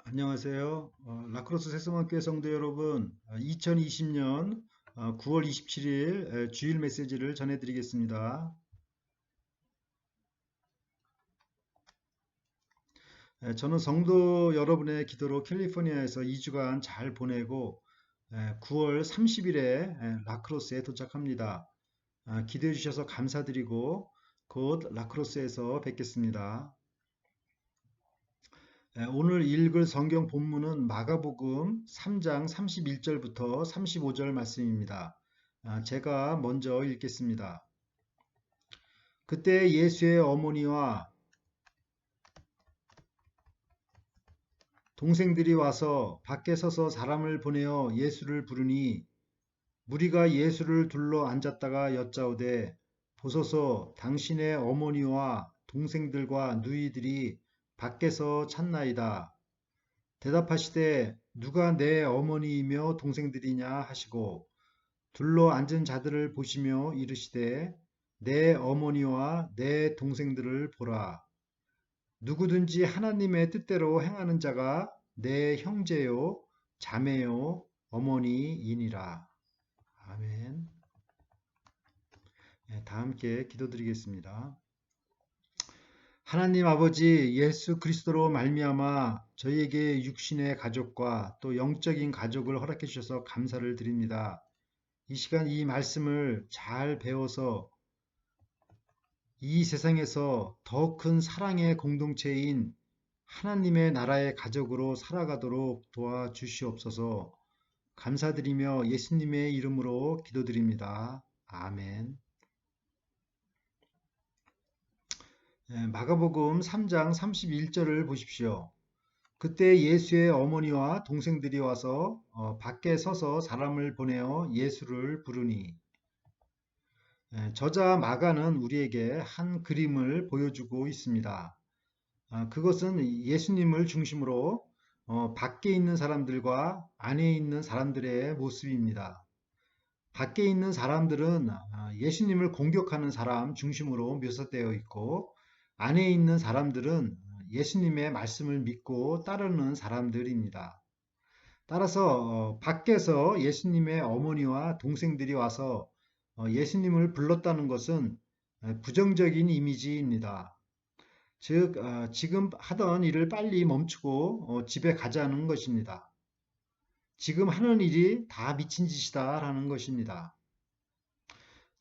안녕하세요. 라크로스 세스만교회 성도 여러분, 2020년 9월 27일 주일 메시지를 전해드리겠습니다. 저는 성도 여러분의 기도로 캘리포니아에서 2주간 잘 보내고 9월 30일에 라크로스에 도착합니다. 기도해 주셔서 감사드리고 곧 라크로스에서 뵙겠습니다. 오늘 읽을 성경 본문은 마가복음 3장 31절부터 35절 말씀입니다. 제가 먼저 읽겠습니다. 그때 예수의 어머니와 동생들이 와서 밖에 서서 사람을 보내어 예수를 부르니 무리가 예수를 둘러 앉았다가 여짜오되 보소서 당신의 어머니와 동생들과 누이들이 밖에서 찾나이다. 대답하시되 누가 내 어머니이며 동생들이냐 하시고 둘러 앉은 자들을 보시며 이르시되 내 어머니와 내 동생들을 보라. 누구든지 하나님의 뜻대로 행하는 자가 내 형제요 자매요 어머니이니라. 아멘. 다 함께 기도드리겠습니다. 하나님 아버지 예수 그리스도로 말미암아 저희에게 육신의 가족과 또 영적인 가족을 허락해 주셔서 감사를 드립니다. 이 시간 이 말씀을 잘 배워서 이 세상에서 더 큰 사랑의 공동체인 하나님의 나라의 가족으로 살아가도록 도와주시옵소서. 감사드리며 예수님의 이름으로 기도드립니다. 아멘. 마가복음 3장 31절을 보십시오. 그때 예수의 어머니와 동생들이 와서 밖에 서서 사람을 보내어 예수를 부르니 저자 마가는 우리에게 한 그림을 보여주고 있습니다. 그것은 예수님을 중심으로 밖에 있는 사람들과 안에 있는 사람들의 모습입니다. 밖에 있는 사람들은 예수님을 공격하는 사람 중심으로 묘사되어 있고 안에 있는 사람들은 예수님의 말씀을 믿고 따르는 사람들입니다. 따라서 밖에서 예수님의 어머니와 동생들이 와서 예수님을 불렀다는 것은 부정적인 이미지입니다. 즉, 지금 하던 일을 빨리 멈추고 집에 가자는 것입니다. 지금 하는 일이 다 미친 짓이다라는 것입니다.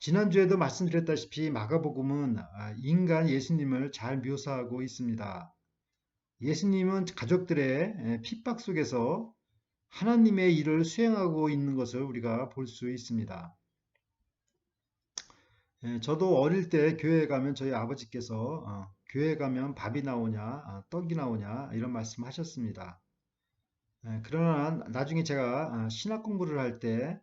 지난주에도 말씀드렸다시피 마가복음은 인간 예수님을 잘 묘사하고 있습니다. 예수님은 가족들의 핍박 속에서 하나님의 일을 수행하고 있는 것을 우리가 볼 수 있습니다. 저도 어릴 때 교회에 가면 저희 아버지께서 교회 가면 밥이 나오냐, 떡이 나오냐 이런 말씀하셨습니다. 그러나 나중에 제가 신학 공부를 할 때,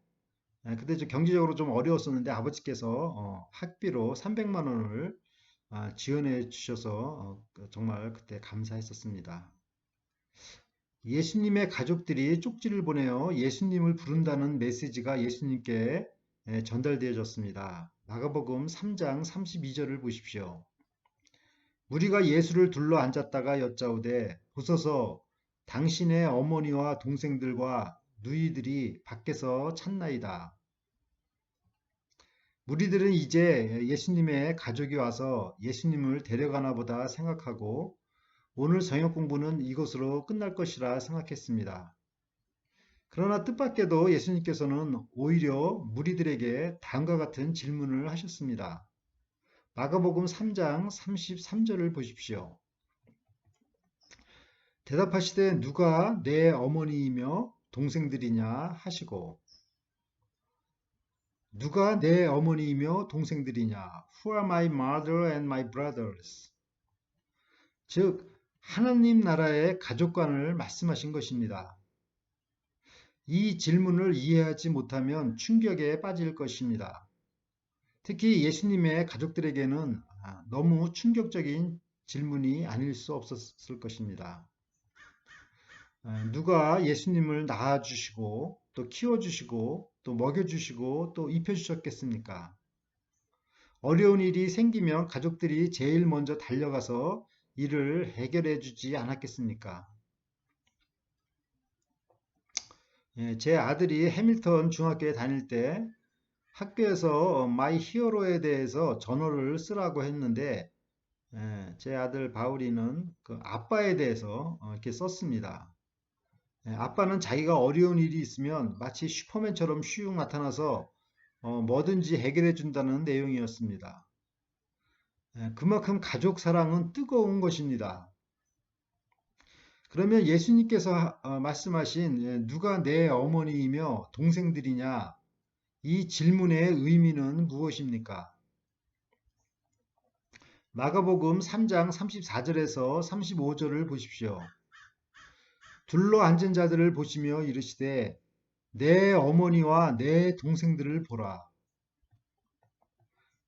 그때 경제적으로 좀 어려웠었는데 아버지께서 학비로 300만 원을 지원해 주셔서 정말 그때 감사했었습니다. 예수님의 가족들이 쪽지를 보내어 예수님을 부른다는 메시지가 예수님께 전달되어졌습니다. 마가복음 3장 32절을 보십시오. 무리가 예수를 둘러 앉았다가 여짜오되 보소서 당신의 어머니와 동생들과 누이들이 밖에서 찾나이다. 무리들은 이제 예수님의 가족이 와서 예수님을 데려가나 보다 생각하고 오늘 저녁 공부는 이것으로 끝날 것이라 생각했습니다. 그러나 뜻밖에도 예수님께서는 오히려 무리들에게 다음과 같은 질문을 하셨습니다. 마가복음 3장 33절을 보십시오. 대답하시되 누가 내 어머니이며 동생들이냐 하시고 누가 내 어머니이며 동생들이냐 Who are my mother and my brothers? 즉 하나님 나라의 가족관을 말씀하신 것입니다. 이 질문을 이해하지 못하면 충격에 빠질 것입니다. 특히 예수님의 가족들에게는 너무 충격적인 질문이 아닐 수 없었을 것입니다. 누가 예수님을 낳아주시고 또 키워주시고 또 먹여주시고 또 입혀주셨겠습니까? 어려운 일이 생기면 가족들이 제일 먼저 달려가서 이를 해결해 주지 않았겠습니까? 예, 제 아들이 해밀턴 중학교에 다닐 때 학교에서 마이 히어로에 대해서 전어를 쓰라고 했는데 제 아들 바울이는 그 아빠에 대해서 이렇게 썼습니다. 아빠는 자기가 어려운 일이 있으면 마치 슈퍼맨처럼 슉 나타나서 뭐든지 해결해 준다는 내용이었습니다. 그만큼 가족 사랑은 뜨거운 것입니다. 그러면 예수님께서 말씀하신 누가 내 어머니이며 동생들이냐? 이 질문의 의미는 무엇입니까? 마가복음 3장 34절에서 35절을 보십시오. 둘러 앉은 자들을 보시며 이르시되 내 어머니와 내 동생들을 보라.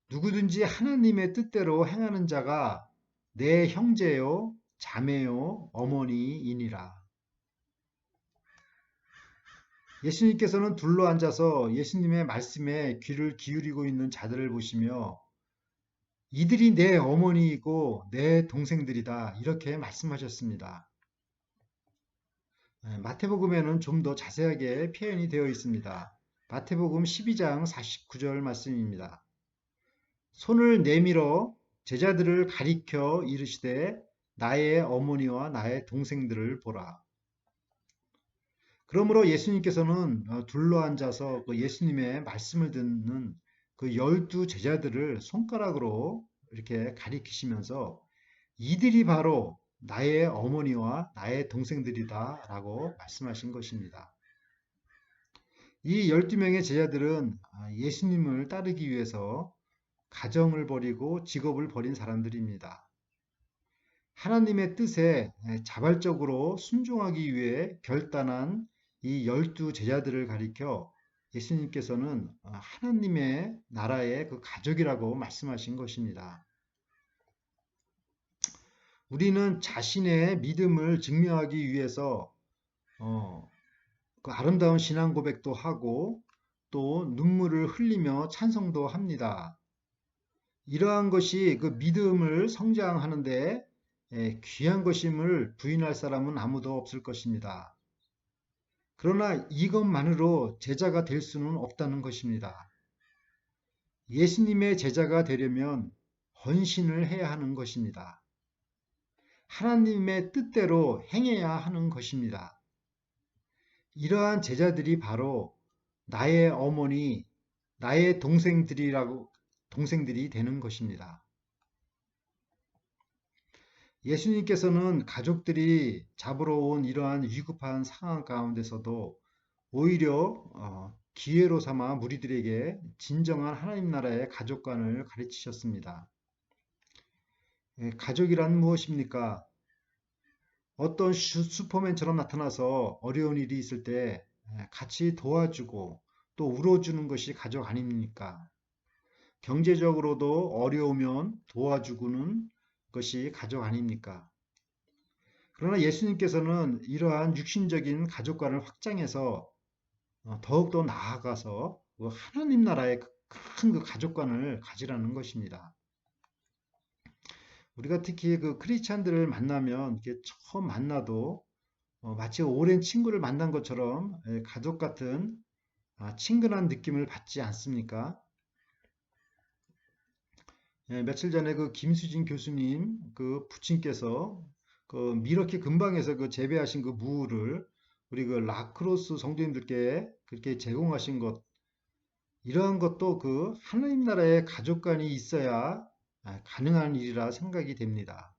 누구든지 하나님의 뜻대로 행하는 자가 내 형제요, 자매요, 어머니이니라. 예수님께서는 둘러 앉아서 예수님의 말씀에 귀를 기울이고 있는 자들을 보시며 이들이 내 어머니이고 내 동생들이다. 이렇게 말씀하셨습니다. 마태복음에는 좀 더 자세하게 표현이 되어 있습니다. 마태복음 12장 49절 말씀입니다. 손을 내밀어 제자들을 가리켜 이르시되 나의 어머니와 나의 동생들을 보라. 그러므로 예수님께서는 둘러앉아서 그 예수님의 말씀을 듣는 그 12 제자들을 손가락으로 이렇게 가리키시면서 이들이 바로 나의 어머니와 나의 동생들이다 라고 말씀하신 것입니다. 이 12명의 제자들은 예수님을 따르기 위해서 가정을 버리고 직업을 버린 사람들입니다. 하나님의 뜻에 자발적으로 순종하기 위해 결단한 이 12 제자들을 가리켜 예수님께서는 하나님의 나라의 그 가족이라고 말씀하신 것입니다. 우리는 자신의 믿음을 증명하기 위해서 그 아름다운 신앙 고백도 하고 또 눈물을 흘리며 찬송도 합니다. 이러한 것이 그 믿음을 성장하는데 귀한 것임을 부인할 사람은 아무도 없을 것입니다. 그러나 이것만으로 제자가 될 수는 없다는 것입니다. 예수님의 제자가 되려면 헌신을 해야 하는 것입니다. 하나님의 뜻대로 행해야 하는 것입니다. 이러한 제자들이 바로 나의 어머니, 나의 동생들이 되는 것입니다. 예수님께서는 가족들이 잡으러 온 이러한 위급한 상황 가운데서도 오히려 기회로 삼아 무리들에게 진정한 하나님 나라의 가족관을 가르치셨습니다. 가족이란 무엇입니까? 어떤 슈퍼맨처럼 나타나서 어려운 일이 있을 때 같이 도와주고 또 울어주는 것이 가족 아닙니까? 경제적으로도 어려우면 도와주고는 것이 가족 아닙니까? 그러나 예수님께서는 이러한 육신적인 가족관을 확장해서 더욱더 나아가서 하나님 나라의 큰 그 가족관을 가지라는 것입니다. 우리가 특히 그 크리스찬들을 만나면 이렇게 처음 만나도 마치 오랜 친구를 만난 것처럼 가족 같은 친근한 느낌을 받지 않습니까? 며칠 전에 그 김수진 교수님 그 부친께서 그 미러키 근방에서 그 재배하신 그 무를 우리 그 라크로스 성도님들께 그렇게 제공하신 것 이러한 것도 그 하나님 나라의 가족관이 있어야 가능한 일이라 생각이 됩니다.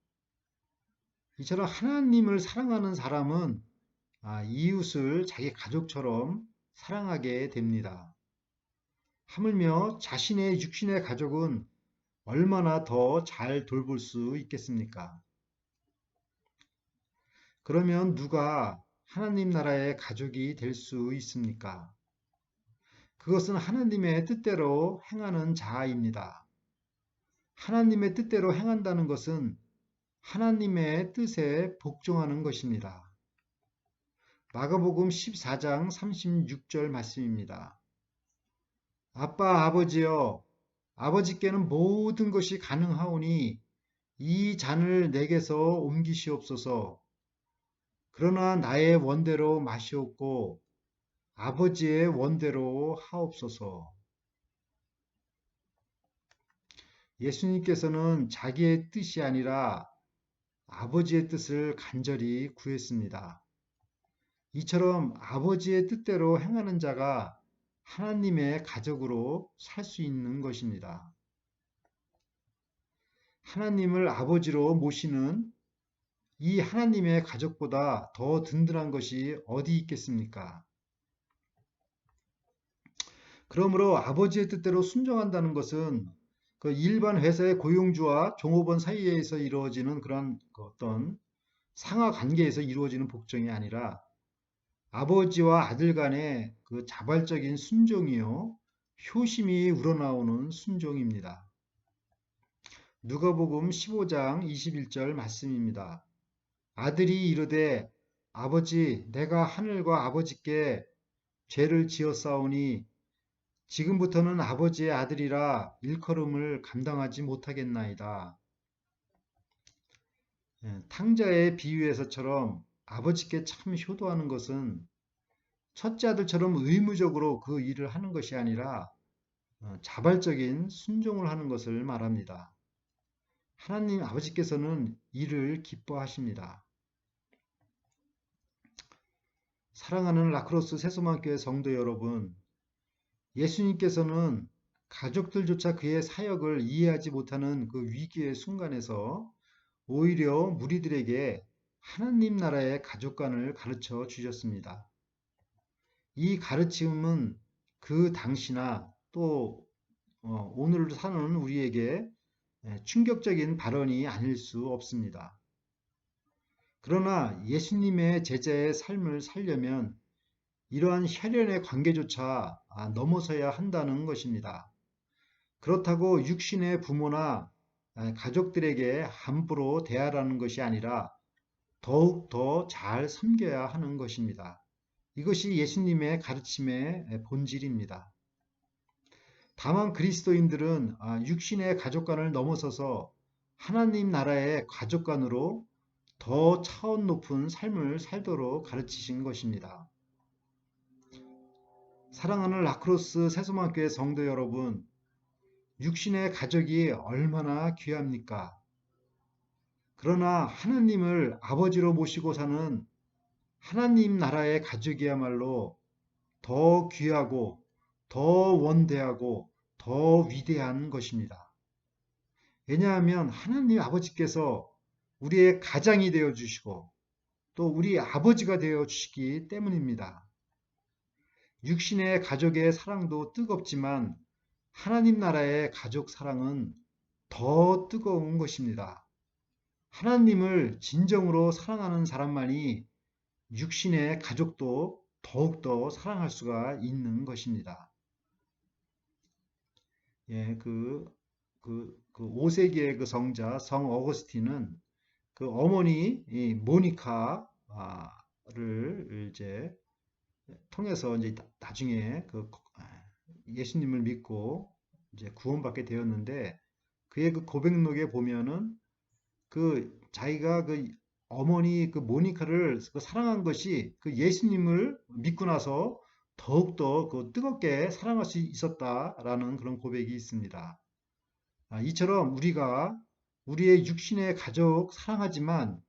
이처럼 하나님을 사랑하는 사람은 이웃을 자기 가족처럼 사랑하게 됩니다. 하물며 자신의 육신의 가족은 얼마나 더 잘 돌볼 수 있겠습니까? 그러면 누가 하나님 나라의 가족이 될 수 있습니까? 그것은 하나님의 뜻대로 행하는 자입니다. 하나님의 뜻대로 행한다는 것은 하나님의 뜻에 복종하는 것입니다. 마가복음 14장 36절 말씀입니다. 아빠 아버지여 아버지께는 모든 것이 가능하오니 이 잔을 내게서 옮기시옵소서. 그러나 나의 원대로 마시옵고 아버지의 원대로 하옵소서. 예수님께서는 자기의 뜻이 아니라 아버지의 뜻을 간절히 구했습니다. 이처럼 아버지의 뜻대로 행하는 자가 하나님의 가족으로 살 수 있는 것입니다. 하나님을 아버지로 모시는 이 하나님의 가족보다 더 든든한 것이 어디 있겠습니까? 그러므로 아버지의 뜻대로 순종한다는 것은 그 일반 회사의 고용주와 종업원 사이에서 이루어지는 그런 어떤 상하 관계에서 이루어지는 복종이 아니라 아버지와 아들 간의 그 자발적인 순종이요, 효심이 우러나오는 순종입니다. 누가복음 15장 21절 말씀입니다. 아들이 이르되 아버지 내가 하늘과 아버지께 죄를 지었사오니 지금부터는 아버지의 아들이라 일컬음을 감당하지 못하겠나이다. 탕자의 비유에서처럼 아버지께 참 효도하는 것은 첫째 아들처럼 의무적으로 그 일을 하는 것이 아니라 자발적인 순종을 하는 것을 말합니다. 하나님 아버지께서는 이를 기뻐하십니다. 사랑하는 라크로스 세소만교회 성도 여러분, 예수님께서는 가족들조차 그의 사역을 이해하지 못하는 그 위기의 순간에서 오히려 무리들에게 하나님 나라의 가족관을 가르쳐 주셨습니다. 이 가르침은 그 당시나 또 오늘 사는 우리에게 충격적인 발언이 아닐 수 없습니다. 그러나 예수님의 제자의 삶을 살려면 이러한 혈연의 관계조차 넘어서야 한다는 것입니다. 그렇다고 육신의 부모나 가족들에게 함부로 대하라는 것이 아니라 더욱 더 잘 섬겨야 하는 것입니다. 이것이 예수님의 가르침의 본질입니다. 다만 그리스도인들은 육신의 가족관을 넘어서서 하나님 나라의 가족관으로 더 차원 높은 삶을 살도록 가르치신 것입니다. 사랑하는 라크로스 세소만교회 성도 여러분, 육신의 가족이 얼마나 귀합니까? 그러나 하나님을 아버지로 모시고 사는 하나님 나라의 가족이야말로 더 귀하고 더 원대하고 더 위대한 것입니다. 왜냐하면 하나님 아버지께서 우리의 가장이 되어 주시고 또 우리 아버지가 되어 주시기 때문입니다. 육신의 가족의 사랑도 뜨겁지만 하나님 나라의 가족 사랑은 더 뜨거운 것입니다. 하나님을 진정으로 사랑하는 사람만이 육신의 가족도 더욱더 사랑할 수가 있는 것입니다. 예, 5세기의 그 성자 성 어거스틴은 그 어머니 모니카를 이제 통해서 이제 나중에 예수님을 믿고 이제 구원받게 되었는데 그의 그 고백록에 보면은 그 자기가 그 어머니 그 모니카를 그 사랑한 것이 그 예수님을 믿고 나서 더욱더 그 뜨겁게 사랑할 수 있었다라는 그런 고백이 있습니다. 이처럼 우리가 우리의 육신의 가족 사랑하지만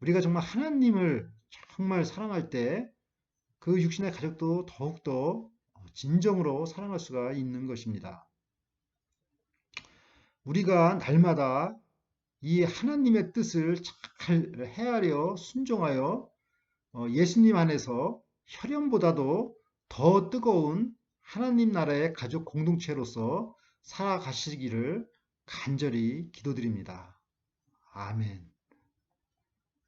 우리가 정말 하나님을 정말 사랑할 때 그 육신의 가족도 더욱더 진정으로 사랑할 수가 있는 것입니다. 우리가 날마다 이 하나님의 뜻을 잘 헤아려 순종하여 예수님 안에서 혈연보다도 더 뜨거운 하나님 나라의 가족 공동체로서 살아가시기를 간절히 기도드립니다. 아멘.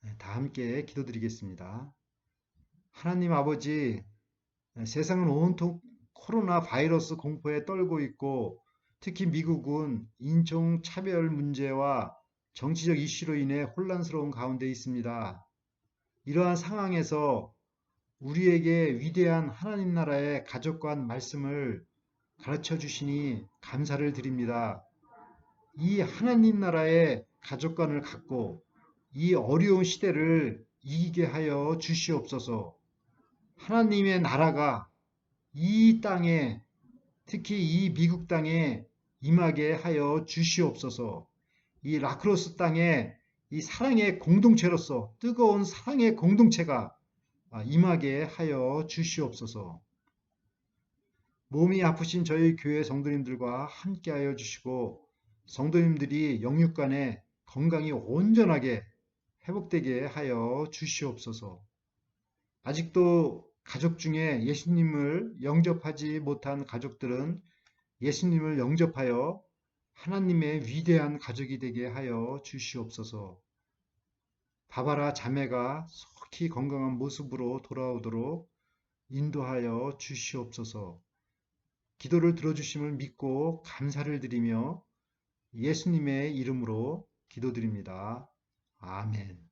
네, 다 함께 기도드리겠습니다. 하나님 아버지, 세상은 온통 코로나 바이러스 공포에 떨고 있고 특히 미국은 인종 차별 문제와 정치적 이슈로 인해 혼란스러운 가운데 있습니다. 이러한 상황에서 우리에게 위대한 하나님 나라의 가족관 말씀을 가르쳐 주시니 감사를 드립니다. 이 하나님 나라의 가족관을 갖고 이 어려운 시대를 이기게 하여 주시옵소서. 하나님의 나라가 이 땅에, 특히 이 미국 땅에 임하게 하여 주시옵소서. 이 라크로스 땅에 이 사랑의 공동체로서 뜨거운 사랑의 공동체가 임하게 하여 주시옵소서. 몸이 아프신 저희 교회 성도님들과 함께하여 주시고 성도님들이 영육간에 건강이 온전하게 회복되게 하여 주시옵소서. 아직도 가족 중에 예수님을 영접하지 못한 가족들은 예수님을 영접하여 하나님의 위대한 가족이 되게 하여 주시옵소서. 바바라 자매가 속히 건강한 모습으로 돌아오도록 인도하여 주시옵소서. 기도를 들어주심을 믿고 감사를 드리며 예수님의 이름으로 기도드립니다. 아멘.